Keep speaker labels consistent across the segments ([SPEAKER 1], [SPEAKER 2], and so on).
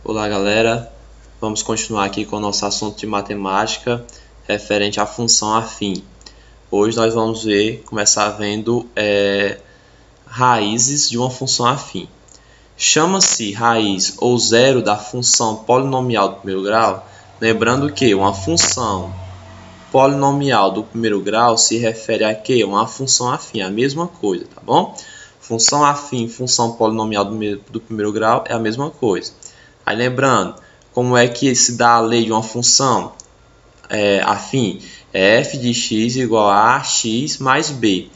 [SPEAKER 1] Olá galera, vamos continuar aqui com o nosso assunto de matemática referente à função afim. Hoje nós vamos começar vendo raízes de uma função afim. Chama-se raiz ou zero da função polinomial do primeiro grau, lembrando que uma função polinomial do primeiro grau se refere a quê? Uma função afim, a mesma coisa, tá bom? Função afim, função polinomial do primeiro grau é a mesma coisa. Aí lembrando, como é que se dá a lei de uma função afim? É f de x igual a x mais b.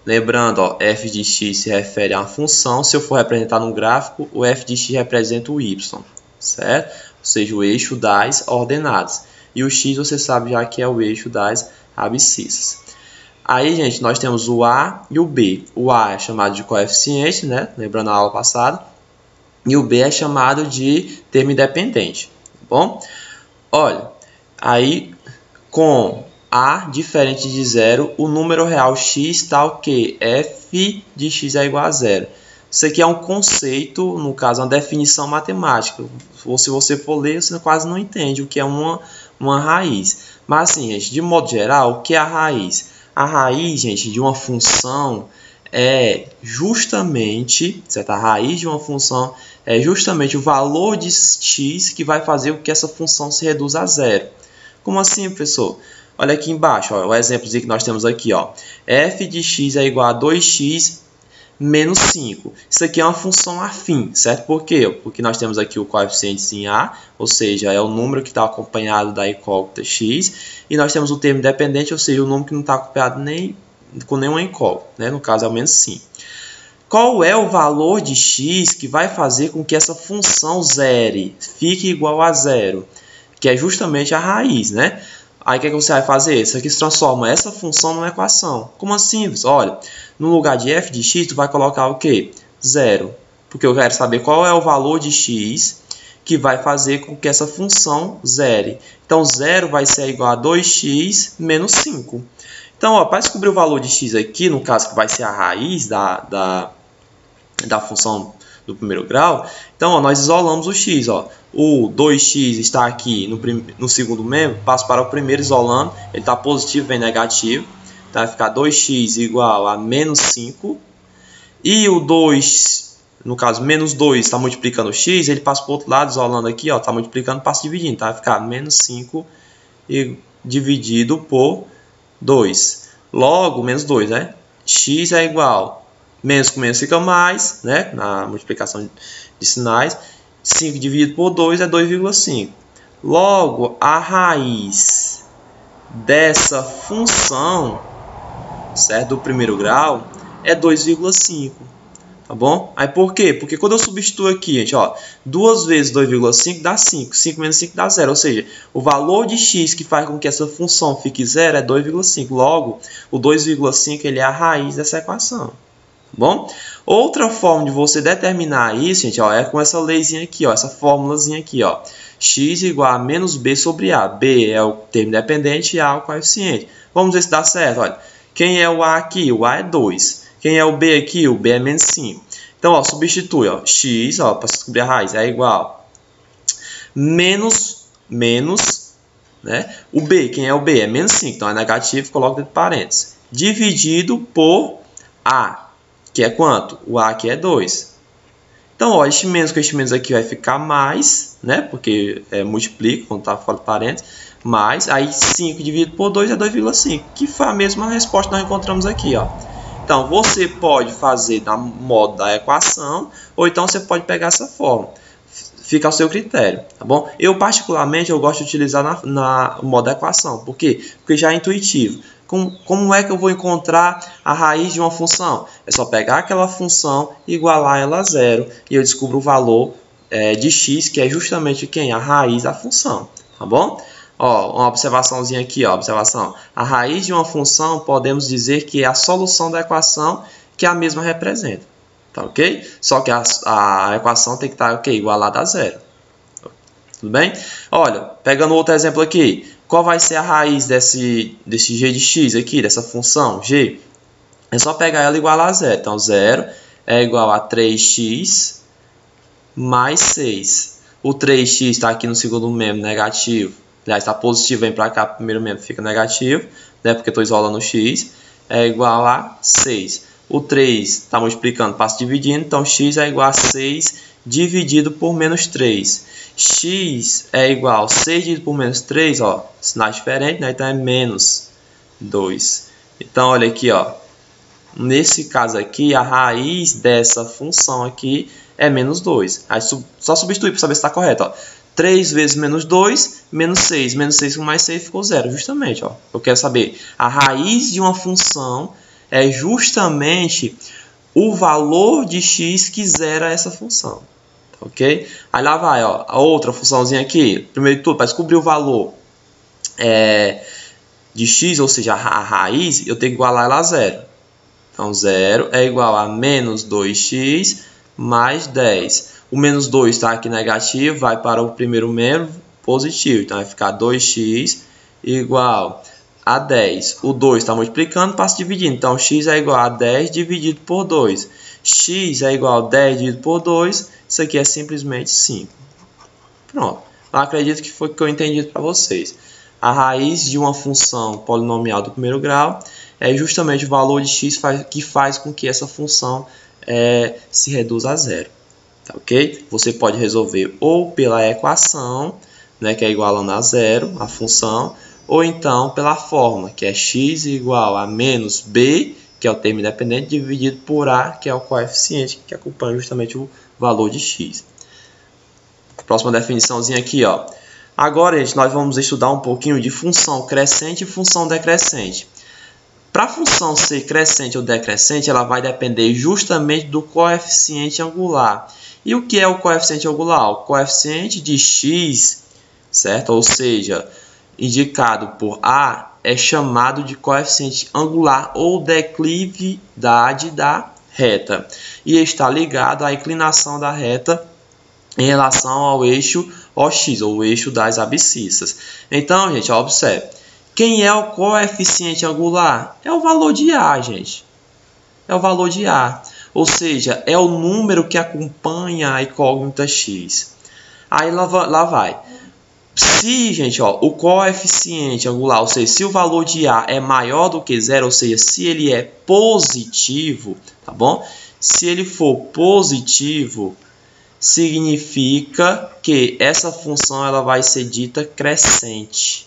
[SPEAKER 1] Lembrando, ó, f de x se refere a uma função. Se eu for representar no gráfico, o f de x representa o y, certo? Ou seja, o eixo das ordenadas. E o x você sabe já que é o eixo das abscissas. Aí, gente, nós temos o a e o b. O a é chamado de coeficiente, né? Lembrando a aula passada. E o b é chamado de termo independente, tá bom? Olha, aí com a diferente de zero, o número real x está o quê? F de x é igual a zero. Isso aqui é um conceito, no caso, uma definição matemática. Se você for ler, você quase não entende o que é uma raiz. Mas assim, gente, de modo geral, o que é a raiz? A raiz, gente, de uma função é justamente, certo? A raiz de uma função é justamente o valor de x que vai fazer com que essa função se reduza a zero. Como assim, professor? Olha aqui embaixo, ó, o exemplo que nós temos aqui, ó. F de x é igual a 2x menos 5. Isso aqui é uma função afim, certo? Por quê? Porque nós temos aqui o coeficiente em a, ou seja, é o número que está acompanhado da incógnita x, e nós temos o termo independente, ou seja, o número que não está acompanhado com nenhuma incógnita, né? No caso é o menos 5. Qual é o valor de x que vai fazer com que essa função zere, fique igual a zero? Que é justamente a raiz, né? Aí o que você vai fazer? Isso aqui se transforma essa função numa equação. Como assim? Olha, no lugar de f de x, tu vai colocar o quê? Zero. Porque eu quero saber qual é o valor de x que vai fazer com que essa função zere. Então, zero vai ser igual a 2x menos 5. Então, para descobrir o valor de x aqui, no caso que vai ser a raiz da função do primeiro grau, então ó, nós isolamos o x. Ó. O 2x está aqui no segundo membro, passo para o primeiro isolando, ele está positivo, vem negativo, então vai ficar 2x igual a menos 5, e o 2, no caso menos 2, está multiplicando o x, ele passa para o outro lado, isolando aqui, está multiplicando, passa dividindo, então vai ficar menos 5 dividido por 2. Logo, menos 2, né? X é igual, menos com menos fica mais, né? Na multiplicação de sinais. 5 dividido por 2 é 2,5. Logo, a raiz dessa função, certo? Do primeiro grau, é 2,5. Tá bom? Aí por quê? Porque quando eu substituo aqui, gente, ó, 2 vezes 2,5 dá 5. 5 menos 5 dá 0. Ou seja, o valor de x que faz com que essa função fique zero é 2,5. Logo, o 2,5 ele é a raiz dessa equação. Tá bom? Outra forma de você determinar isso, gente, ó, é com essa leizinha aqui, ó, essa formulazinha aqui, ó. X igual a menos b sobre a. B é o termo independente e a é o coeficiente. Vamos ver se dá certo. Olha, quem é o a aqui? O a é 2. Quem é o b aqui? O b é menos 5. Então, ó, substitui, ó, x, ó, para descobrir a raiz, é igual menos, né? O b, quem é o b? É menos 5, então é negativo, coloca dentro de parênteses. Dividido por a, que é quanto? O a aqui é 2. Então, ó, este menos com este menos aqui vai ficar mais, né? Porque multiplica quando está fora de parênteses. Mais, aí 5 dividido por 2 é 2,5. Que foi a mesma resposta que nós encontramos aqui, ó. Então, você pode fazer na modo da equação, ou então você pode pegar essa forma. Fica ao seu critério, tá bom? Eu, particularmente, eu gosto de utilizar na modo da equação. Por quê? Porque já é intuitivo. Como é que eu vou encontrar a raiz de uma função? É só pegar aquela função e igualar ela a zero, e eu descubro o valor de x, que é justamente quem? A raiz da função, tá bom? Ó, uma observaçãozinha aqui, ó, observação. A raiz de uma função podemos dizer que é a solução da equação que a mesma representa. Tá ok? Só que a equação tem que estar okay, igualada a zero. Tudo bem? Olha, pegando outro exemplo aqui. Qual vai ser a raiz desse g de x aqui, dessa função g? É só pegar ela e igualar a zero. Então, 0 é igual a 3x mais 6. O 3x está aqui no segundo membro negativo. Aliás, está positivo, vem para cá, o primeiro membro fica negativo, né, porque estou isolando o x, é igual a 6. O 3 está multiplicando, passa dividindo, então x é igual a 6 dividido por menos 3. X é igual a 6 dividido por menos 3, ó, sinais diferentes, né, então é menos 2. Então, olha aqui, ó, nesse caso aqui, a raiz dessa função aqui é menos 2. Aí só substituir para saber se está correto, ó. 3 vezes menos 2, menos 6. Menos 6 com mais 6 ficou 0, justamente. Ó. Eu quero saber, a raiz de uma função é justamente o valor de x que zera essa função. Ok? Aí lá vai, ó, a outra funçãozinha aqui. Primeiro de tudo, para descobrir o valor de x, ou seja, a raiz, eu tenho que igualar ela a 0. Então, 0 é igual a menos 2x mais 10. O menos 2 está aqui negativo, vai para o primeiro membro positivo. Então, vai ficar 2x igual a 10. O 2 está multiplicando, passa dividindo. Então, x é igual a 10 dividido por 2. X é igual a 10 dividido por 2. Isso aqui é simplesmente 5. Pronto. Eu acredito que foi o que eu entendi para vocês. A raiz de uma função polinomial do primeiro grau é justamente o valor de x que faz com que essa função se reduza a 0. Tá, ok? Você pode resolver ou pela equação, né, que é igualando a 0, a função, ou então pela fórmula, que é x igual a menos b, que é o termo independente, dividido por a, que é o coeficiente que acompanha justamente o valor de x. Próxima definiçãozinha aqui, ó. Agora, gente, nós vamos estudar um pouquinho de função crescente e função decrescente. Para a função ser crescente ou decrescente, ela vai depender justamente do coeficiente angular. E o que é o coeficiente angular? O coeficiente de x, certo? Ou seja, indicado por A, é chamado de coeficiente angular ou declividade da reta. E está ligado à inclinação da reta em relação ao eixo OX, ou o eixo das abscissas. Então, gente, observe. Quem é o coeficiente angular? É o valor de A, gente. É o valor de A. Ou seja, é o número que acompanha a incógnita x. Aí lá vai. Se, gente, ó, o coeficiente angular, ou seja, se o valor de A é maior do que 0, ou seja, se ele é positivo, tá bom? Se ele for positivo, significa que essa função ela vai ser dita crescente.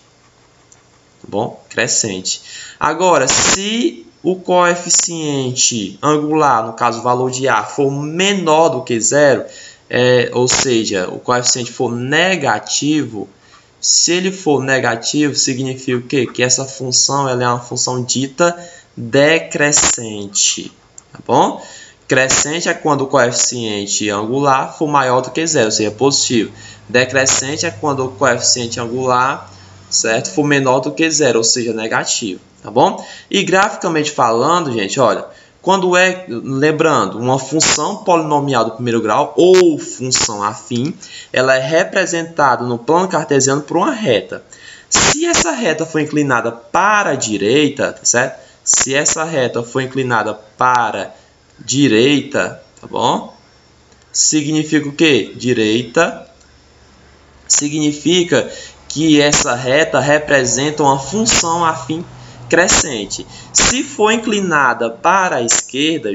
[SPEAKER 1] Tá bom? Crescente. Agora, se o coeficiente angular, no caso o valor de A, for menor do que 0, ou seja, o coeficiente for negativo, se ele for negativo, significa o quê? Que essa função ela é uma função dita decrescente. Tá bom? Crescente é quando o coeficiente angular for maior do que 0, ou seja, positivo. Decrescente é quando o coeficiente angular, certo, for menor do que 0, ou seja, negativo, tá bom? E graficamente falando, gente, olha, quando lembrando, uma função polinomial do primeiro grau ou função afim, ela é representada no plano cartesiano por uma reta. Se essa reta for inclinada para a direita, tá certo? Se essa reta for inclinada para a direita, tá bom? Significa o quê? Direita significa que essa reta representa uma função afim crescente. Se for inclinada para a esquerda,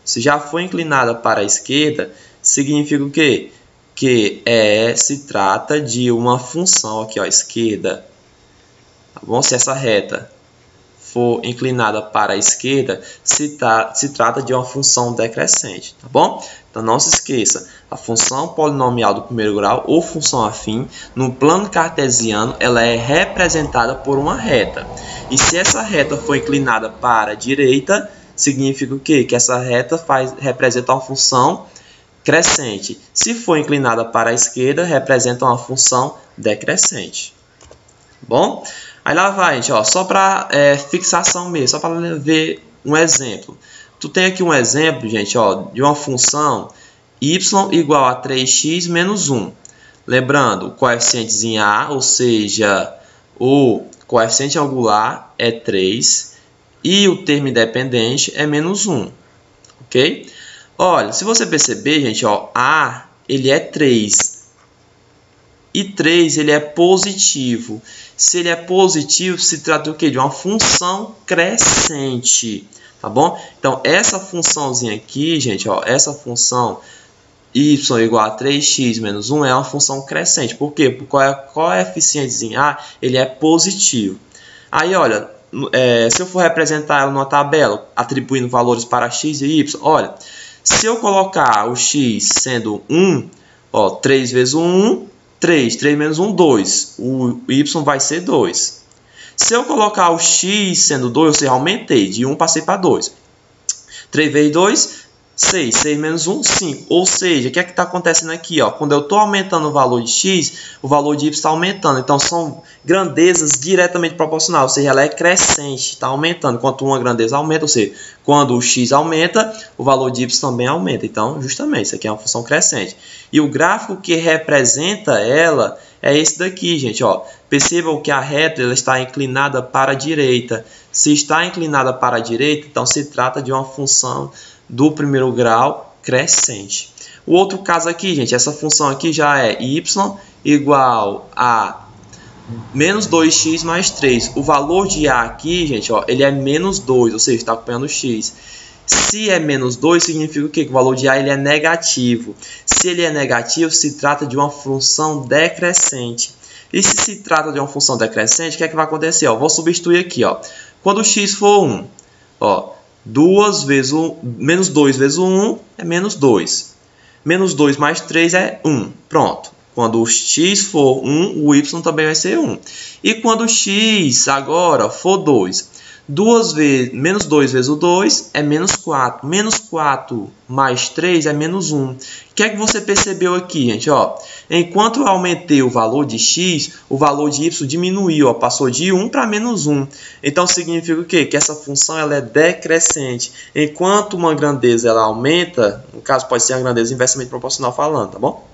[SPEAKER 1] se já for inclinada para a esquerda, significa o quê? Que se trata de uma função aqui, ó, esquerda. Tá bom? Se essa reta for inclinada para a esquerda, se trata de uma função decrescente, tá bom? Então não se esqueça, a função polinomial do primeiro grau ou função afim, no plano cartesiano, ela é representada por uma reta. E se essa reta for inclinada para a direita, significa o quê? Que essa reta representa uma função crescente. Se for inclinada para a esquerda, representa uma função decrescente. Bom? Aí lá vai, gente, ó, só para fixação mesmo, só para ver um exemplo. Tu tem aqui um exemplo, gente, ó, de uma função y igual a 3x menos 1. Lembrando, o coeficiente A, ou seja, o coeficiente angular é 3 e o termo independente é menos 1. Ok? Olha, se você perceber, gente, ó, A ele é 3, e 3 ele é positivo. Se ele é positivo, se trata do quê? De uma função crescente, tá bom? Então, essa funçãozinha aqui, gente, ó, essa função y igual a 3x menos 1 é uma função crescente. Por quê? Porque o coeficientezinho A ele é positivo. Aí, olha, se eu for representar ela numa tabela, atribuindo valores para x e y, olha, se eu colocar o x sendo 1, ó, 3 vezes 1, 3. 3 menos 1, 2. O y vai ser 2. Se eu colocar o x sendo 2, ou seja, aumentei. De 1 passei para 2. 3 vezes 2, 6. 6 menos 1, 5. Ou seja, o que é que está acontecendo aqui? Ó? Quando eu estou aumentando o valor de x, o valor de y está aumentando. Então, são grandezas diretamente proporcionais. Ou seja, ela é crescente, está aumentando. Quanto uma grandeza aumenta, ou seja, quando o x aumenta, o valor de y também aumenta. Então, justamente, isso aqui é uma função crescente. E o gráfico que representa ela é esse daqui, gente. Ó. Percebam que a reta ela está inclinada para a direita. Se está inclinada para a direita, então se trata de uma função do primeiro grau crescente. O outro caso aqui, gente, essa função aqui já é y igual a menos 2x mais 3. O valor de A aqui, gente, ó, ele é menos 2, ou seja, está acompanhando o x. Se é menos 2, significa o quê? Que o valor de A ele é negativo. Se ele é negativo, se trata de uma função decrescente. E se trata de uma função decrescente, o que é que vai acontecer? Ó, vou substituir aqui. Ó. Quando o x for 1, ó, 2 vezes 1, menos 2 vezes 1 é menos 2. Menos 2 mais 3 é 1. Pronto. Quando o x for 1, o y também vai ser 1. E quando o x agora for 2, menos 2 vezes o 2 é menos 4. Menos 4 mais 3 é menos 1. O que é que você percebeu aqui, gente? Ó, enquanto eu aumentei o valor de x, o valor de y diminuiu. Ó, passou de 1 para menos 1. Então, significa o quê? Que essa função ela é decrescente. Enquanto uma grandeza ela aumenta, no caso pode ser a grandeza inversamente proporcional falando, tá bom?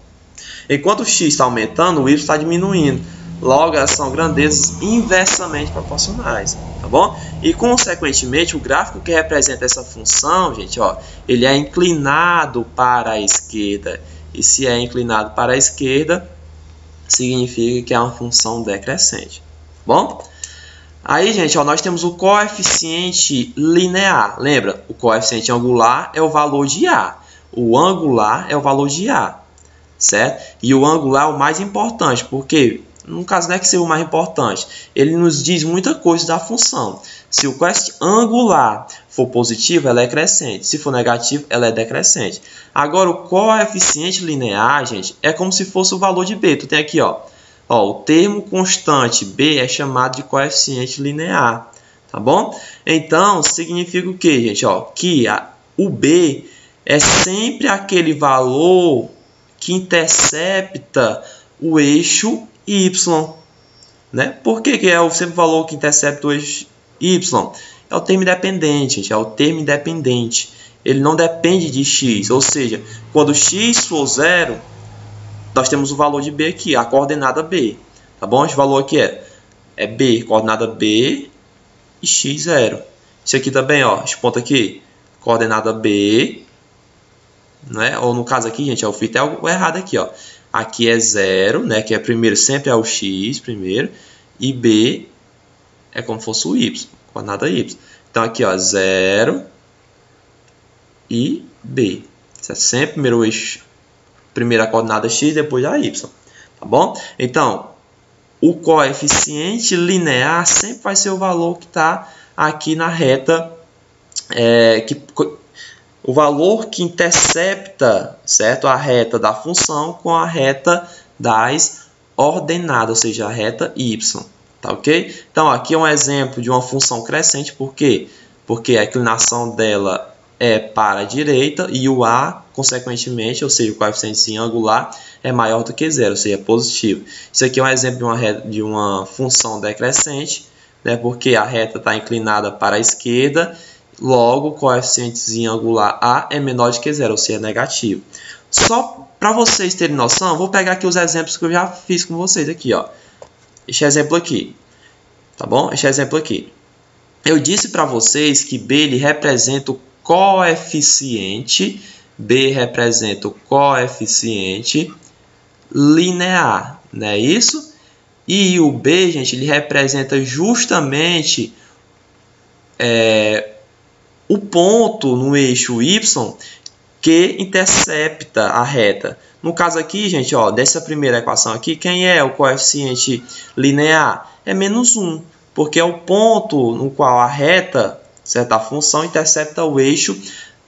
[SPEAKER 1] Enquanto o x está aumentando, o y está diminuindo. Logo, elas são grandezas inversamente proporcionais, tá bom? E, consequentemente, o gráfico que representa essa função, gente, ó, ele é inclinado para a esquerda. E se é inclinado para a esquerda, significa que é uma função decrescente, tá bom? Aí, gente, ó, nós temos o coeficiente linear. Lembra? O coeficiente angular é o valor de A. O angular é o valor de A, certo? E o angular é o mais importante, porque no caso não é que seja o mais importante, ele nos diz muita coisa da função. Se o coeficiente angular for positivo, ela é crescente. Se for negativo, ela é decrescente. Agora, o coeficiente linear, gente, é como se fosse o valor de B. Tu tem aqui, ó, o termo constante B é chamado de coeficiente linear, tá bom? Então, significa o quê, gente? Ó, que o B é sempre aquele valor que intercepta o eixo y, né? Por que é sempre o valor que intercepta o eixo y? É o termo independente, gente, é o termo independente. Ele não depende de x, ou seja, quando x for 0, nós temos o valor de b aqui, a coordenada b, tá bom? Esse valor aqui é b, coordenada b e x 0. Isso aqui também, ó, esse ponto aqui, coordenada b, né? Ou no caso aqui, gente, eu fiz até algo errado aqui, ó. Aqui é 0, né? Que é primeiro, sempre é o x primeiro. E b é como se fosse o y, coordenada y. Então, aqui, ó, 0 e b. Isso é sempre primeiro o eixo, primeiro a coordenada x, depois a y. Tá bom? Então, o coeficiente linear sempre vai ser o valor que está aqui na reta, o valor que intercepta, certo, a reta da função com a reta das ordenadas, ou seja, a reta y, tá ok? Então, aqui é um exemplo de uma função crescente, por quê? Porque a inclinação dela é para a direita e o A, consequentemente, ou seja, o coeficiente angular é maior do que 0, ou seja, é positivo. Isso aqui é um exemplo de uma função decrescente, né, porque a reta está inclinada para a esquerda. Logo, o coeficiente angular A é menor do que 0, ou seja, é negativo. Só para vocês terem noção, eu vou pegar aqui os exemplos que eu já fiz com vocês aqui, ó. Este exemplo aqui, tá bom? Este exemplo aqui. Eu disse para vocês que B ele representa o coeficiente, B representa o coeficiente linear, não é isso? E o B, gente, ele representa justamente o ponto no eixo Y que intercepta a reta. No caso aqui, gente, ó, dessa primeira equação aqui, quem é o coeficiente linear? É menos 1, porque é o ponto no qual a reta, certo? A função intercepta o eixo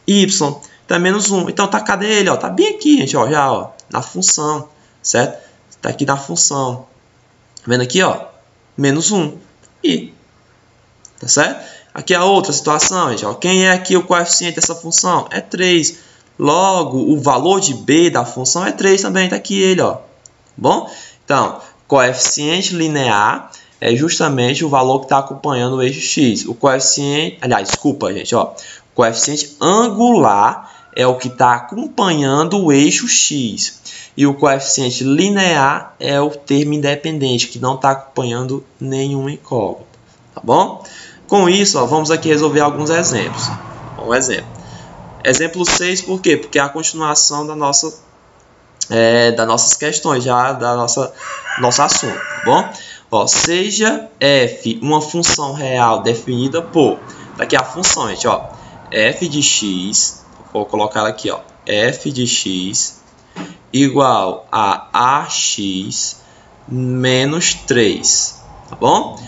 [SPEAKER 1] Y. Então é menos 1. Então tá, cadê ele? Ó, tá bem aqui, gente, ó, já, ó, na função, certo? Tá aqui na função. Vendo aqui, ó, menos 1. E, tá certo? Aqui a outra situação, gente, ó, quem é aqui o coeficiente dessa função? É 3. Logo, o valor de B da função é 3 também, tá aqui ele, ó. Bom? Então, coeficiente linear é justamente o valor que está acompanhando o eixo X. O coeficiente, aliás, desculpa, gente, ó. O coeficiente angular é o que está acompanhando o eixo X. E o coeficiente linear é o termo independente, que não está acompanhando nenhuma incógnita. Tá bom? Com isso, ó, vamos aqui resolver alguns exemplos. Um exemplo. Exemplo 6, por quê? Porque é a continuação das nossas questões, já da nosso assunto, tá bom? Ó, seja f uma função real definida por... Tá aqui a função, gente, ó. F de x, vou colocar ela aqui, ó. F de x igual a ax menos 3, tá bom?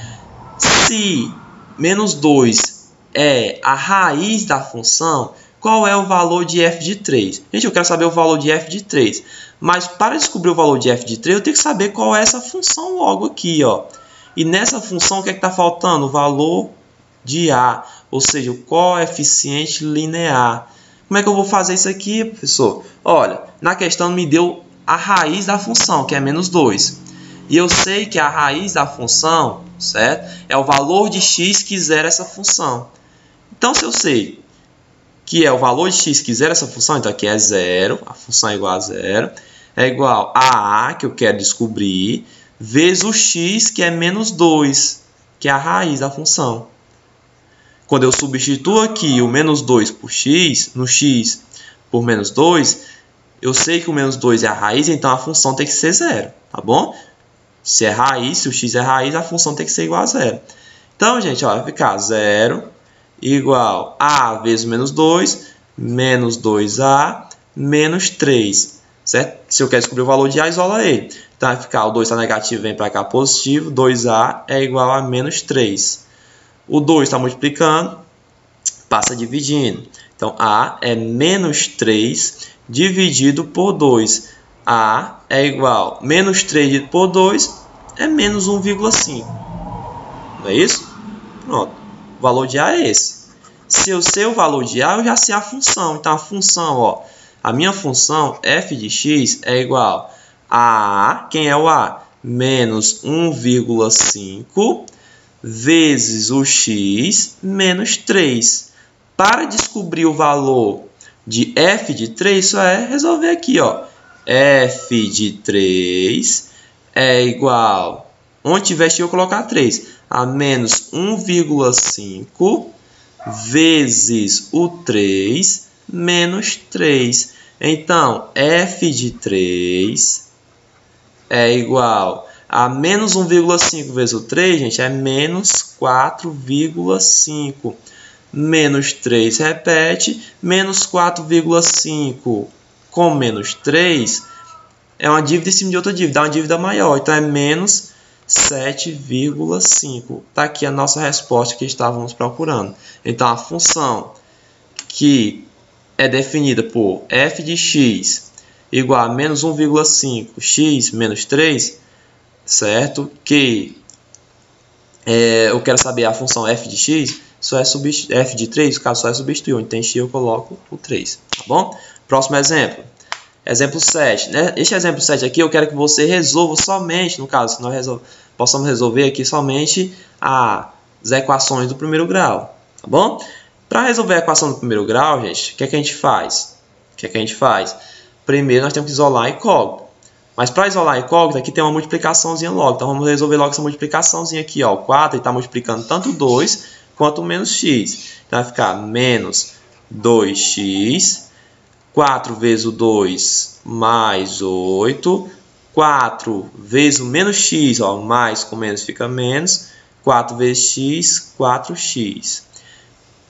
[SPEAKER 1] Se menos 2 é a raiz da função, qual é o valor de f de 3? Gente, eu quero saber o valor de f de 3. Mas para descobrir o valor de f de 3, eu tenho que saber qual é essa função logo aqui, ó. E nessa função, o que é que está faltando? O valor de a, ou seja, o coeficiente linear. Como é que eu vou fazer isso aqui, professor? Olha, na questão me deu a raiz da função, que é menos 2. E eu sei que a raiz da função, certo? É o valor de x que zera essa função. Então, se eu sei que é o valor de x que zera essa função, então aqui é 0, a função é igual a 0, é igual a a, que eu quero descobrir, vezes o x, que é menos 2, que é a raiz da função. Quando eu substituo aqui o menos 2 por x, no x por menos 2, eu sei que o menos 2 é a raiz, então a função tem que ser 0, tá bom? Se é raiz, se o x é raiz, a função tem que ser igual a 0. Então, gente, ó, vai ficar 0 igual a vezes menos 2, menos 2a, menos 3, certo? Se eu quero descobrir o valor de a, isola ele. Então, vai ficar, o 2 está negativo, vem para cá positivo, 2a é igual a menos 3. O 2 está multiplicando, passa dividindo. Então, a é menos 3 dividido por 2. A é igual a menos 3 dividido por 2 é menos 1,5. Não é isso? Pronto. O valor de a é esse. Se eu sei o valor de a, eu já sei a função. Então, a função, ó, a minha função f de x é igual a a, quem é o a? Menos 1,5 vezes o x menos 3. Para descobrir o valor de f de 3, só é resolver aqui, ó. F de 3 é igual, onde tiver x eu colocar 3, a menos 1,5 vezes o 3 menos 3. Então, f de 3 é igual a menos 1,5 vezes o 3, gente, é menos 4,5. Menos 3 repete, menos 4,5 com menos 3 é uma dívida em cima de outra dívida, é uma dívida maior, então é menos 7,5. Está aqui a nossa resposta que estávamos procurando. Então, a função que é definida por f de x igual a menos 1,5 x menos 3, certo? Que eu quero saber a função f de x, só é f de 3, no caso só é substituir, onde tem x eu coloco o 3, tá bom? Próximo exemplo. Exemplo 7. Né? Este exemplo 7 aqui eu quero que você resolva somente, no caso, que nós possamos resolver aqui somente as equações do primeiro grau, tá bom? Para resolver a equação do primeiro grau, gente, o que é que a gente faz? Primeiro nós temos que isolar a incógnita. Mas para isolar a incógnita, aqui tem uma multiplicaçãozinha logo. Então vamos resolver logo essa multiplicaçãozinha aqui, ó. O 4 está multiplicando tanto 2 quanto menos x. Então vai ficar menos 2x, 4 vezes o 2 mais 8, 4 vezes o menos x, ó, mais com menos fica menos, 4 vezes x, 4x,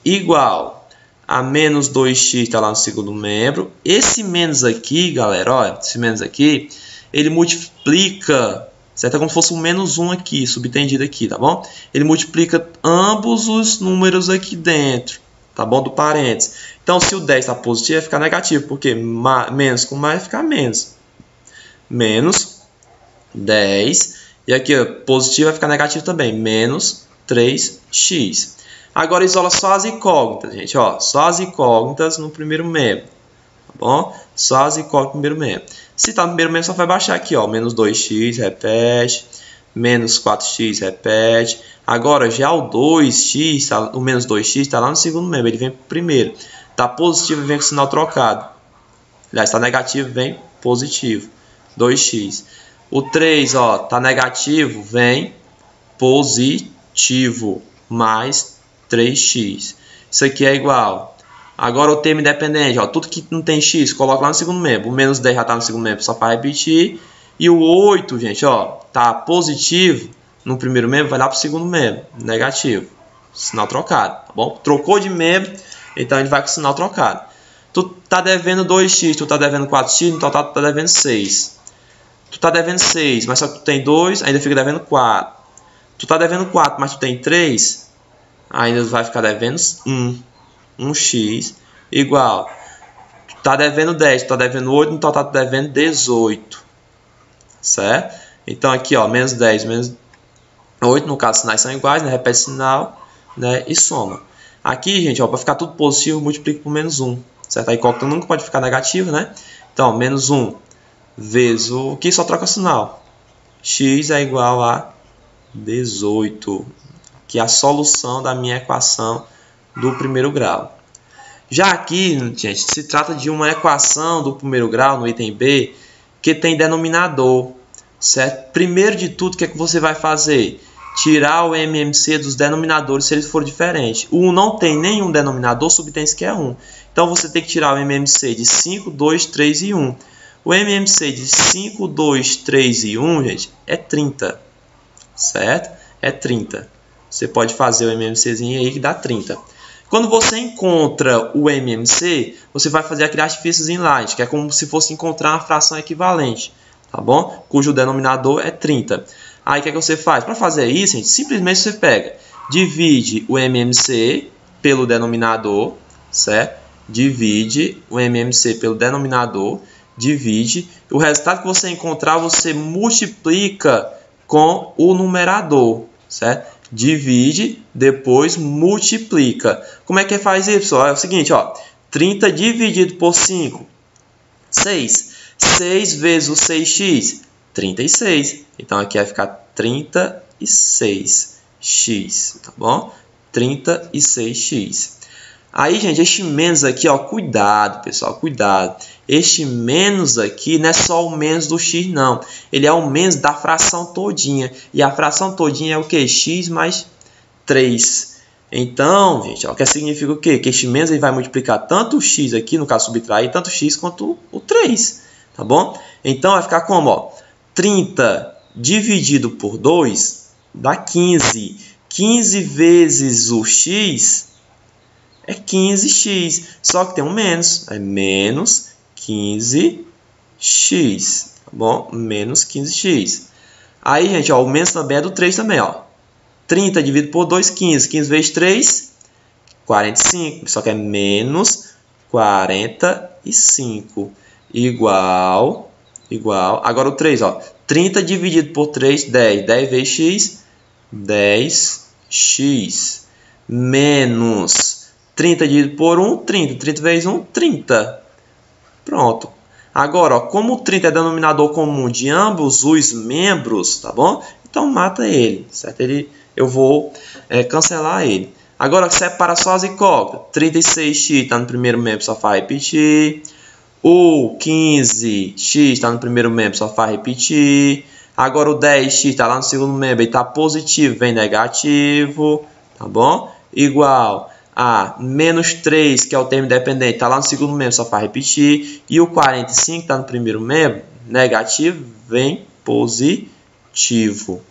[SPEAKER 1] igual a menos 2x, está lá no segundo membro. Esse menos aqui, galera, olha, esse menos aqui, ele multiplica, certo? É como se fosse um menos 1 aqui, subtendido aqui, tá bom? Ele multiplica ambos os números aqui dentro, tá bom? Do parênteses. Então, se o 10 está positivo, vai ficar negativo, porque menos com mais vai ficar menos. Menos 10. E aqui, ó, positivo vai ficar negativo também. Menos 3x. Agora, isola só as incógnitas, gente. Ó, só as incógnitas no primeiro membro. Tá bom? Só as incógnitas no primeiro membro. Se está no primeiro membro, só vai baixar aqui, ó. Menos 2x, repete. Menos 4x, repete. Agora, já o 2x, o menos 2x está lá no segundo membro. Ele vem primeiro. Está positivo, vem com sinal trocado. Aliás, está negativo, vem positivo. 2x. O 3, ó, tá negativo, vem positivo, mais 3x. Isso aqui é igual. Agora o termo independente, ó, tudo que não tem x, coloca lá no segundo membro. O menos 10 já tá no segundo membro, só para repetir. E o 8, gente, ó, tá positivo no primeiro membro, vai lá pro segundo membro, negativo. Sinal trocado, tá bom? Trocou de membro, então ele vai com sinal trocado. Tu tá devendo 2x, tu tá devendo 4x, no total tu tá devendo 6. Tu tá devendo 6, mas só que tu tem 2, ainda fica devendo 4. Tu tá devendo 4, mas tu tem 3, ainda vai ficar devendo 1. 1x igual. Tu tá devendo 10, tu tá devendo 8, no total tu tá devendo 18. Certo? Então aqui, ó, menos 10, menos 8, no caso, sinais são iguais, né? Repete sinal, né? E soma. Aqui, gente, ó, para ficar tudo positivo, multiplica por menos 1. Certo? A incógnita nunca pode ficar negativa, né? Então, menos 1 vezes o que só troca sinal. X é igual a 18, que é a solução da minha equação do primeiro grau. Já aqui, gente, se trata de uma equação do primeiro grau, no item B, que tem denominador, certo? Primeiro de tudo, o que é que você vai fazer? Tirar o MMC dos denominadores se eles forem diferentes. O 1 não tem nenhum denominador, subtém-se que é 1. Então, você tem que tirar o MMC de 5, 2, 3 e 1. O MMC de 5, 2, 3 e 1, gente, é 30. Certo? É 30. Você pode fazer o MMCzinho aí que dá 30. Quando você encontra o MMC, você vai fazer aquele artifíciozinho lá, gente, que é como se fosse encontrar uma fração equivalente, tá bom? Cujo denominador é 30. Aí o que é que você faz? Para fazer isso, gente, simplesmente você pega, divide o MMC pelo denominador, certo? Divide o MMC pelo denominador, divide. O resultado que você encontrar, você multiplica com o numerador, certo? Divide, depois multiplica. Como é que faz isso, pessoal? É o seguinte, ó, 30 dividido por 5, 6. 6 vezes o 6x, 36. Então, aqui vai ficar 36x, tá bom? 36x. Aí, gente, este menos aqui, ó, cuidado, pessoal, cuidado. Este menos aqui não é só o menos do x, não. Ele é o menos da fração todinha. E a fração todinha é o quê? X mais 3. Então, gente, ó, que significa o quê? Que este menos ele vai multiplicar tanto o x aqui, no caso subtrair, tanto o x quanto o 3. Tá bom? Então, vai ficar como, ó? 30 dividido por 2 dá 15. 15 vezes o x é 15x. Só que tem um menos. É menos 15x. Tá bom? Menos 15x. Aí, gente, ó, o menos também é do 3 também, ó. 30 dividido por 2, 15. 15 vezes 3, 45. Só que é menos 45. Igual. Agora o 3, ó. 30 dividido por 3, 10. 10 vezes x, 10x. Menos 30 dividido por 1, 30. 30 vezes 1, 30. Pronto. Agora, ó, como o 30 é denominador comum de ambos os membros, tá bom? Então, mata ele, certo? Eu vou cancelar ele. Agora, separa só as incógnitas. 36x está no primeiro membro, só faz repetir. O 15x está no primeiro membro, só faz repetir. Agora, o 10x está lá no segundo membro, ele está positivo, vem negativo, tá bom? Igual a menos 3, que é o termo independente, está lá no segundo membro, só faz repetir. E o 45 está no primeiro membro, negativo vem positivo.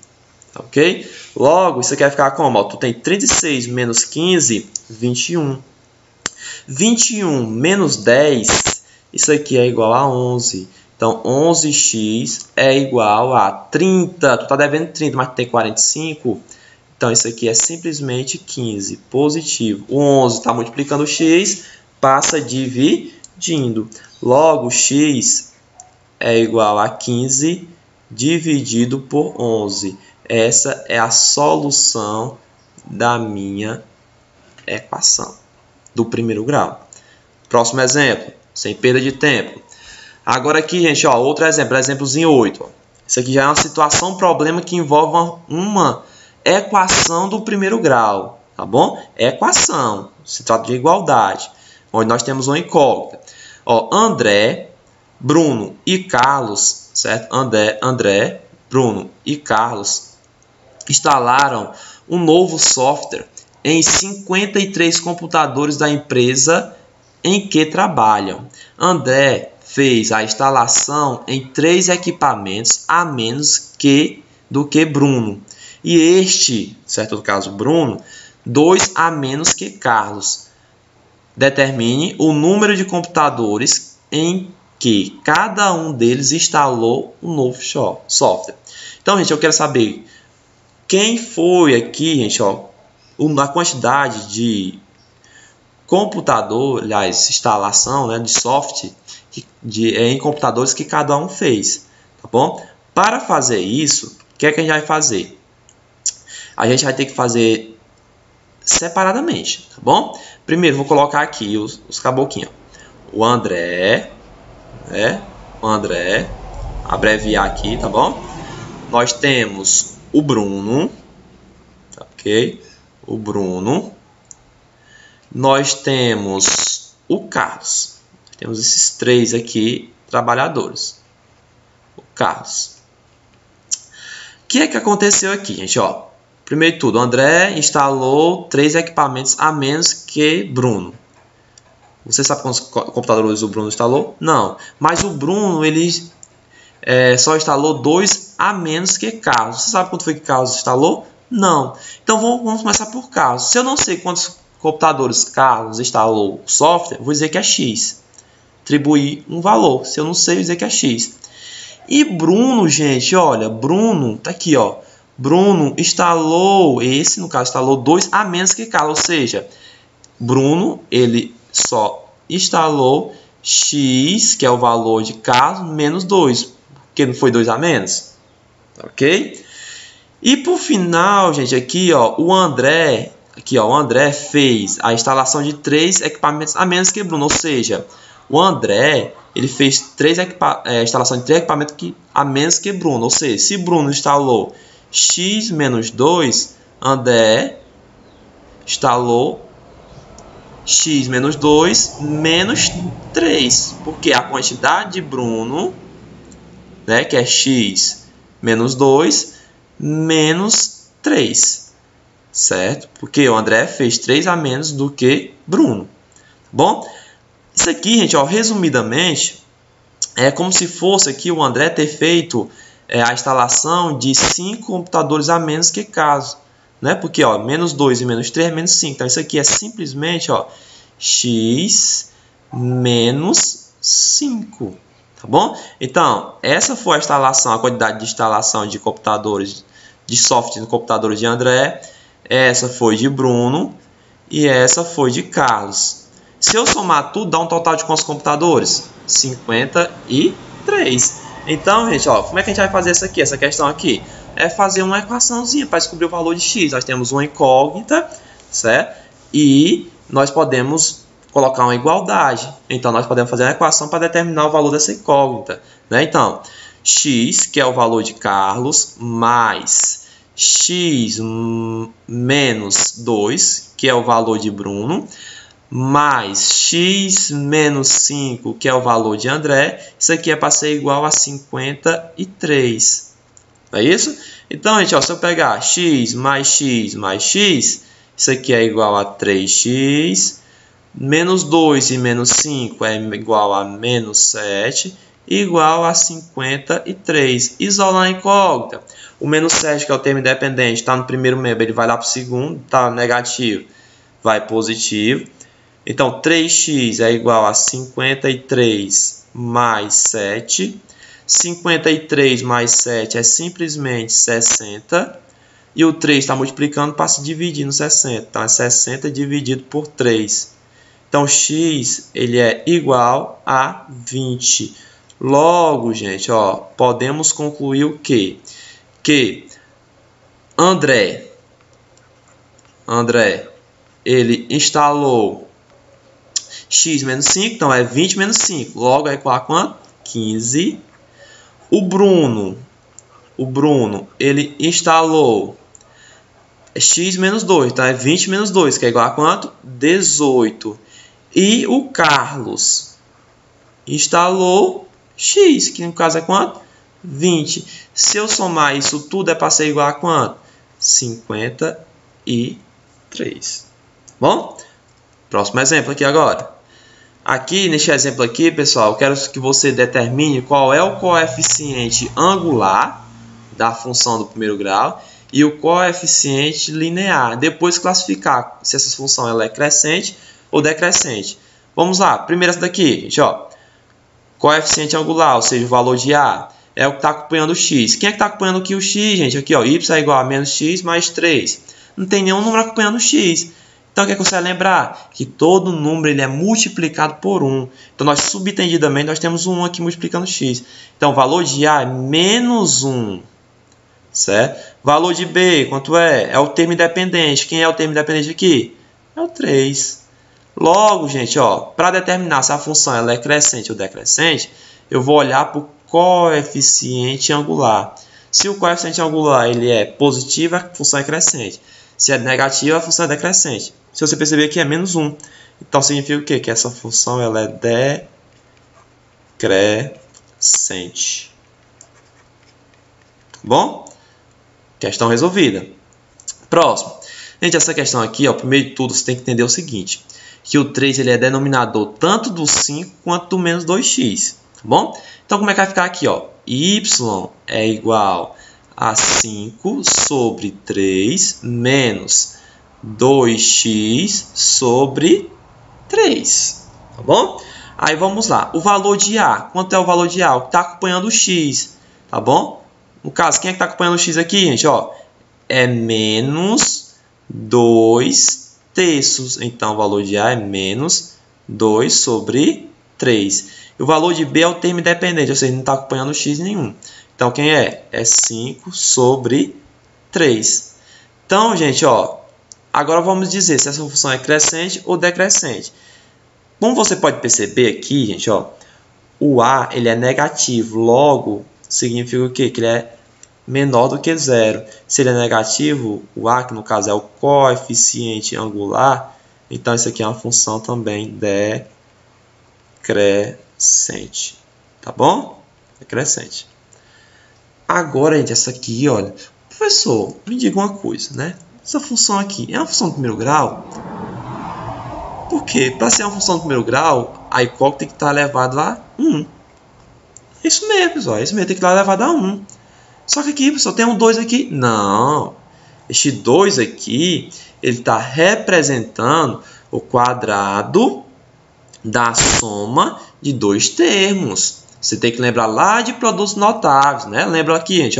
[SPEAKER 1] Ok? Logo, isso aqui vai ficar como? Ó, tu tem 36 menos 15, 21. 21 menos 10, isso aqui é igual a 11. Então, 11x é igual a 30. Tu está devendo 30, mas tu tem 45. Então, isso aqui é simplesmente 15, positivo. O 11 está multiplicando o x, passa dividindo. Logo, x é igual a 15 dividido por 11. Essa é a solução da minha equação do primeiro grau. Próximo exemplo, sem perda de tempo. Agora aqui, gente, ó, outro exemplo, exemplozinho 8. Ó. Isso aqui já é uma situação, um problema que envolve uma equação do primeiro grau, tá bom? Equação, se trata de igualdade, onde nós temos uma incógnita. Ó, André, Bruno e Carlos, certo? André, Bruno e Carlos instalaram um novo software em 53 computadores da empresa em que trabalham. André fez a instalação em 3 equipamentos a menos do que Bruno. E este, certo, no caso Bruno, 2 a menos que Carlos. Determine o número de computadores em que cada um deles instalou um novo software. Então, gente, eu quero saber quem foi aqui, gente, ó, a quantidade de computador, aliás, instalação, né, de software em computadores que cada um fez, tá bom? Para fazer isso, o que é que a gente vai fazer? A gente vai ter que fazer separadamente, tá bom? Primeiro, vou colocar aqui os caboquinhos. O André, né? O André, abreviar aqui, tá bom? Nós temos o Bruno, ok? O Bruno. Nós temos o Carlos. Temos esses 3 aqui, trabalhadores. O Carlos. O que é que aconteceu aqui, gente? Ó, primeiro de tudo, o André instalou 3 equipamentos a menos que Bruno. Você sabe quantos computadores o Bruno instalou? Não. Mas o Bruno, ele só instalou 2 a menos que Carlos. Você sabe quanto foi que Carlos instalou? Não. Então, vamos começar por Carlos. Se eu não sei quantos computadores Carlos instalou o software, vou dizer que é X. Atribuir um valor. Se eu não sei, vou dizer que é X. E Bruno, gente, olha, Bruno, tá aqui, ó. Bruno instalou, no caso, instalou 2 a menos que Carlos. Ou seja, Bruno, ele só instalou X, que é o valor de Carlos, menos 2. Porque não foi 2 a menos. Ok? E por final, gente, aqui, ó, o André fez a instalação de 3 equipamentos a menos que Bruno. Ou seja, o André, ele fez instalação de 3 equipamentos a menos que Bruno. Ou seja, se Bruno instalou X menos 2, André instalou X menos 2 menos 3. Porque a quantidade de Bruno, né, que é X menos 2, menos 3. Certo? Porque o André fez 3 a menos do que Bruno. Bom, isso aqui, gente, ó, resumidamente, é como se fosse aqui o André ter feito a instalação de 5 computadores a menos que Carlos. Né? Porque, ó, menos 2 e menos 3 é menos 5. Então, isso aqui é simplesmente, ó, X menos 5. Tá bom? Então, essa foi a instalação, a quantidade de instalação de computadores, de software de computadores de André. Essa foi de Bruno e essa foi de Carlos. Se eu somar tudo, dá um total de quantos computadores? 53. Então, gente, ó, como é que a gente vai fazer essa questão aqui? É fazer uma equaçãozinha para descobrir o valor de x. Nós temos uma incógnita, certo? E nós podemos colocar uma igualdade. Então, nós podemos fazer uma equação para determinar o valor dessa incógnita, né? Então, x, que é o valor de Carlos, mais x menos 2, que é o valor de Bruno, mais x menos 5, que é o valor de André. Isso aqui é para ser igual a 53. Não é isso? Então, gente, ó, se eu pegar x mais x mais x, isso aqui é igual a 3x. Menos 2 e menos 5 é igual a menos 7. igual a 53. Isolar a incógnita. O menos 7, que é o termo independente, está no primeiro membro, ele vai lá para o segundo, está negativo, vai positivo. Então, 3x é igual a 53 mais 7. 53 mais 7 é simplesmente 60. E o 3 está multiplicando para se dividir no 60. Então, é 60 dividido por 3. Então, x ele é igual a 20. Logo, gente, ó, podemos concluir o quê? Que André, ele instalou x menos 5, então é 20 menos 5. Logo, é igual a quanto? 15. O Bruno, ele instalou x menos 2, então é 20 menos 2, que é igual a quanto? 18. E o Carlos instalou x, que no caso é quanto? 20. Se eu somar isso tudo, é para ser igual a quanto? 53. Bom? Próximo exemplo aqui agora. Aqui, neste exemplo aqui, pessoal, eu quero que você determine qual é o coeficiente angular da função do primeiro grau e o coeficiente linear. Depois classificar se essa função ela é crescente ou decrescente. Vamos lá. Primeiro essa daqui, gente, ó. Coeficiente angular, ou seja, o valor de A, é o que está acompanhando o x. Quem é que está acompanhando aqui o x, gente? Aqui, ó, y é igual a menos x mais 3. Não tem nenhum número acompanhando o x. Então, o que é que você vai lembrar? Que todo número ele é multiplicado por 1. Então, nós subentendidamente nós temos um 1 aqui multiplicando x. Então, o valor de A é menos 1. Certo? Valor de B, quanto é? É o termo independente. Quem é o termo independente aqui? É o 3. Logo, gente, para determinar se a função ela é crescente ou decrescente, eu vou olhar para o coeficiente angular. Se o coeficiente angular ele é positivo, a função é crescente. Se é negativo, a função é decrescente. Se você perceber aqui, é menos 1. Então, significa o quê? Que essa função ela é decrescente. Bom? Questão resolvida. Próximo. Gente, essa questão aqui, primeiro de tudo, você tem que entender o seguinte. Que o 3 ele é denominador tanto do 5 quanto do menos 2x. Tá bom? Então, como é que vai ficar aqui? Y é igual a 5 sobre 3 menos 2x sobre 3. Tá bom? Aí, vamos lá. O valor de A. Quanto é o valor de A? O que está acompanhando o x. Tá bom? No caso, quem é que está acompanhando o x aqui, gente? É menos 2 terços. Então, o valor de A é menos 2 sobre 3. E o valor de B é o termo independente, ou seja, não está acompanhando x nenhum. Então, quem é? É 5 sobre 3. Então, gente, agora vamos dizer se essa função é crescente ou decrescente. Como você pode perceber aqui, gente, o A ele é negativo. Logo, significa o quê? Que ele é menor do que 0. Se ele é negativo, o A, que no caso é o coeficiente angular, então isso aqui é uma função também decrescente. Tá bom? Decrescente. Agora, gente, essa aqui, olha. Professor, me diga uma coisa, né? Essa função aqui é uma função do primeiro grau? Por quê? Para ser uma função do primeiro grau, a incógnita tem que estar elevado a 1. Isso mesmo, pessoal. Isso mesmo, tem que estar elevado a 1. Só que aqui, pessoal, tem um 2 aqui. Não. Este 2 aqui, ele está representando o quadrado da soma de dois termos. Você tem que lembrar lá de produtos notáveis, né? Lembra aqui, gente,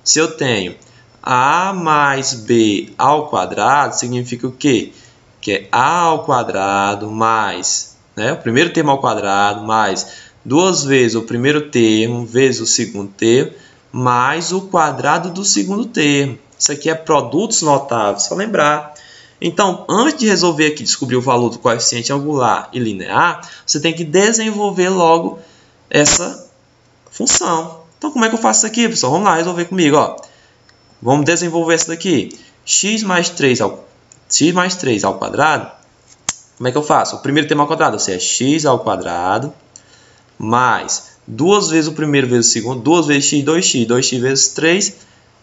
[SPEAKER 1] se eu tenho A mais B ao quadrado, significa o quê? Que é A ao quadrado mais, né, o primeiro termo ao quadrado, mais duas vezes o primeiro termo, vezes o segundo termo, mais o quadrado do segundo termo. Isso aqui é produtos notáveis, só lembrar. Então, antes de resolver aqui, descobrir o valor do coeficiente angular e linear, você tem que desenvolver logo essa função. Então, como é que eu faço isso aqui, pessoal? Vamos lá resolver comigo. Vamos desenvolver isso daqui. X mais 3 ao quadrado. Como é que eu faço? O primeiro termo ao quadrado, ou seja, x ao quadrado, mais duas vezes o primeiro vezes o segundo, duas vezes x, 2x, 2x vezes 3,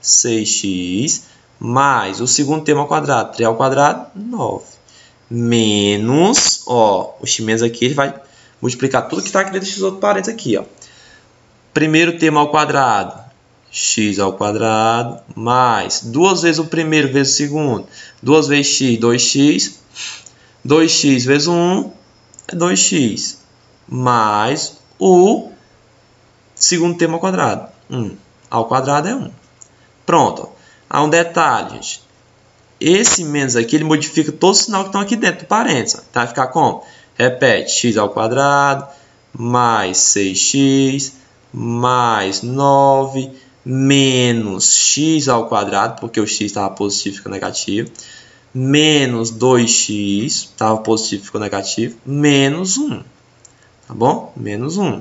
[SPEAKER 1] 6x, mais o segundo termo ao quadrado, 3 ao quadrado, 9. Menos, o x menos aqui, ele vai multiplicar tudo que está aqui dentro desses outros parênteses aqui, primeiro termo ao quadrado, x ao quadrado, mais 2 vezes o primeiro vezes o segundo, 2 vezes x, 2x, 2x vezes 1 é 2x, mais o segundo termo ao quadrado, 1 ao quadrado é 1. Pronto. Há um detalhe, gente. Esse menos aqui, ele modifica todo o sinal que estão aqui dentro do parênteses. Então, vai ficar como? Repete, x ao quadrado, mais 6x, mais 9, menos x ao quadrado, porque o x estava positivo, ficou negativo, menos 2x, estava positivo, ficou negativo, menos 1. Tá bom? Menos 1.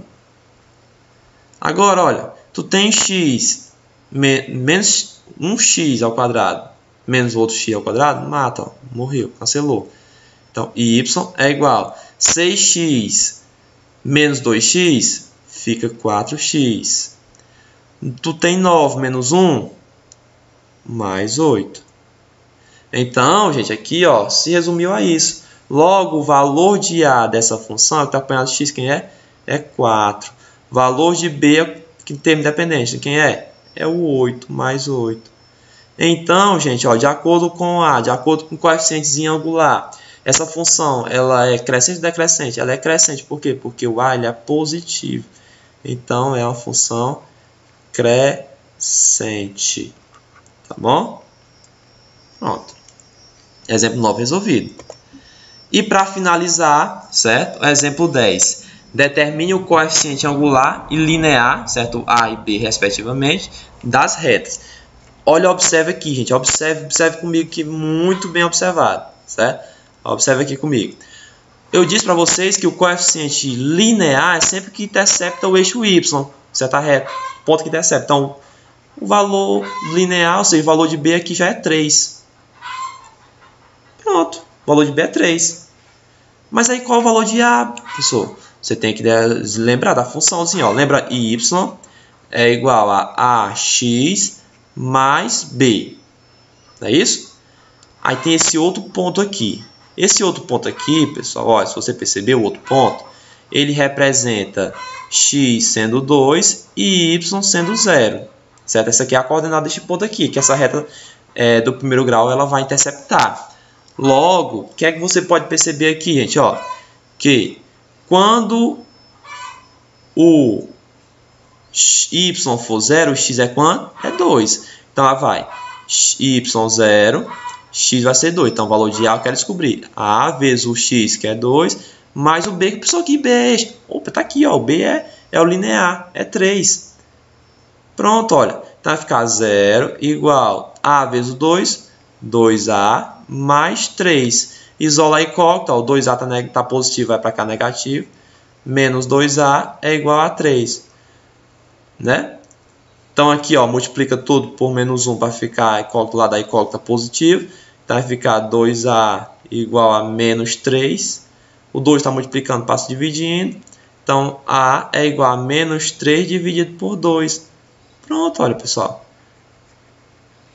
[SPEAKER 1] Agora, olha, tu tem x, menos 1x ao quadrado, menos outro x ao quadrado, mata, ó, morreu, cancelou. Então, y é igual a 6x menos 2x, fica 4x. Tu tem 9 menos 1, mais 8. Então, gente, aqui ó, se resumiu a isso. Logo, o valor de A dessa função, que está apanhado x, quem é? É 4. Valor de B, que termo independente, quem é? É o 8, mais 8. Então, gente, ó, de acordo com A, de acordo com o coeficientezinho angular, essa função ela é crescente ou decrescente? Ela é crescente, por quê? Porque o A ele é positivo. Então, é uma função crescente. Tá bom? Pronto. Exemplo 9 resolvido. E para finalizar, certo? Exemplo 10. Determine o coeficiente angular e linear, certo? A e B, respectivamente, das retas. Olha, observe aqui, gente. Observe comigo aqui, muito bem observado, certo? Observe aqui comigo. Eu disse para vocês que o coeficiente linear é sempre que intercepta o eixo y, certo? A reta, ponto que intercepta. Então, o valor linear, ou seja, o valor de B aqui já é 3. Pronto, o valor de B é 3. Mas aí qual é o valor de A, professor? Você tem que lembrar da funçãozinha, ó. Lembra y é igual a ax mais b. Não é isso? Aí tem esse outro ponto aqui. Esse outro ponto aqui, pessoal, ó, se você perceber o outro ponto, ele representa x sendo 2 e y sendo 0. Certo? Essa aqui é a coordenada deste ponto aqui, que essa reta do primeiro grau ela vai interceptar. Logo, o que é que você pode perceber aqui, gente? Ó, que quando o y for 0, o x é quanto? É 2. Então, lá vai y0, x vai ser 2. Então, o valor de A eu quero descobrir. A vezes o x, que é 2, mais o B, que pessoal aqui, B é este. Opa, tá aqui, ó, o B é o linear, é 3. Pronto, olha. Então, vai ficar 0 igual a vezes o 2, 2A mais 3. Isola a incógnita, o 2A tá positivo, vai para cá negativo. Menos 2A é igual a 3. Né? Então, aqui, ó, multiplica tudo por menos 1 para ficar a incógnita lá da incógnita positivo. Então, vai ficar 2A igual a menos 3. O 2 está multiplicando, passa dividindo. Então, A é igual a menos 3 dividido por 2. Pronto, olha, pessoal.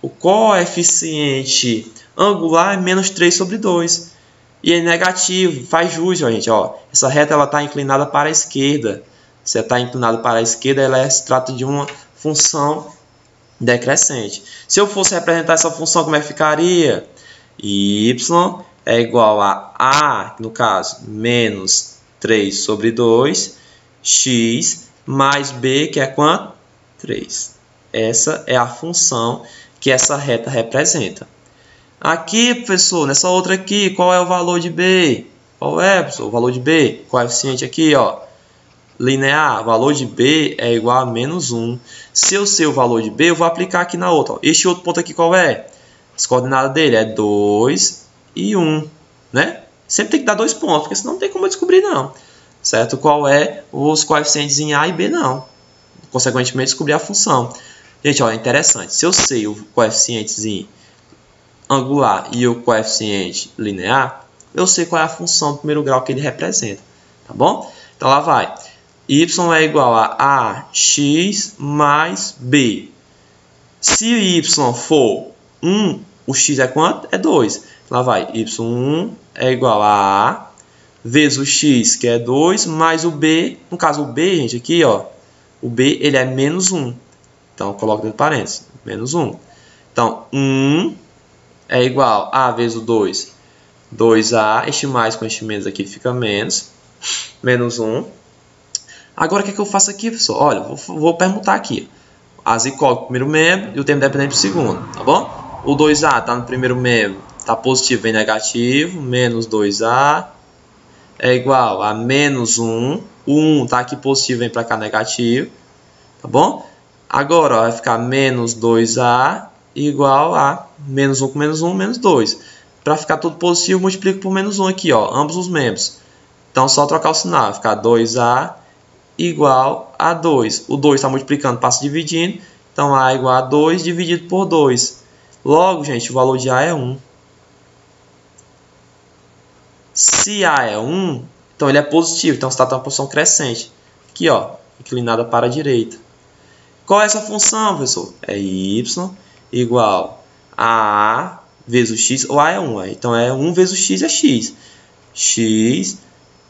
[SPEAKER 1] O coeficiente angular é menos 3 sobre 2. E é negativo, faz jus, ó, gente. Ó. Essa reta está inclinada para a esquerda. Se está inclinada para a esquerda, se trata de uma função decrescente. Se eu fosse representar essa função, como é que ficaria? Y é igual a, no caso, menos 3 sobre 2, x mais b, que é quanto? 3. Essa é a função que essa reta representa. Aqui, professor, nessa outra aqui, qual é o valor de B? Qual é, professor? O valor de B, coeficiente aqui, ó, linear, valor de B é igual a menos 1. Se eu sei o valor de B, eu vou aplicar aqui na outra. Ó. Este outro ponto aqui, qual é? As coordenadas dele é 2 e 1, né? Sempre tem que dar 2 pontos, porque senão não tem como eu descobrir, não. Certo? Qual é os coeficientes em A e B, não. Consequentemente, descobrir a função. Gente, ó, é interessante. Se eu sei o coeficiente angular e o coeficiente linear, eu sei qual é a função do primeiro grau que ele representa. Tá bom? Então, lá vai. Y é igual a ax mais b. Se y for 1, o x é quanto? É 2. Lá vai. Y1 é igual a A vezes o x, que é 2, mais o b. No caso, o b, gente, aqui, ó, O B ele é menos 1. Então, coloco dentro de parênteses. Menos 1. Então, 1 é igual a vezes o 2. 2A, este mais com este menos aqui fica menos. Menos 1. Agora, o que eu faço aqui, pessoal? Olha, vou permutar aqui. As e coloco o primeiro membro e o termo dependente para o segundo, tá bom? O 2A está no primeiro membro, está positivo, vem negativo. Menos 2A é igual a menos 1. O 1 está aqui positivo, vem para cá negativo. Tá bom? Agora, ó, vai ficar menos 2A igual a menos 1 com menos 1, menos 2. Para ficar tudo positivo, multiplico por menos 1 aqui, ó, ambos os membros. Então, só trocar o sinal. Vai ficar 2A igual a 2. O 2 está multiplicando, passa dividindo. Então, A igual a 2 dividido por 2. Logo, gente, o valor de A é 1. Se A é 1, então ele é positivo. Então, você está tendo uma posição crescente. Aqui, ó, inclinada para a direita. Qual é essa função, professor? É y igual a A vezes o x, ou A é 1. Então, é 1 vezes o x é x. X,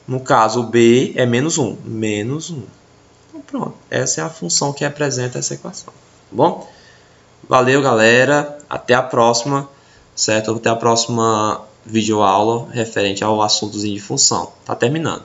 [SPEAKER 1] no caso, o B é menos 1. Menos 1. Então, pronto. Essa é a função que representa essa equação. Tá bom? Valeu, galera. Até a próxima. Certo? Até a próxima videoaula referente ao assuntozinho de função. Tá terminando.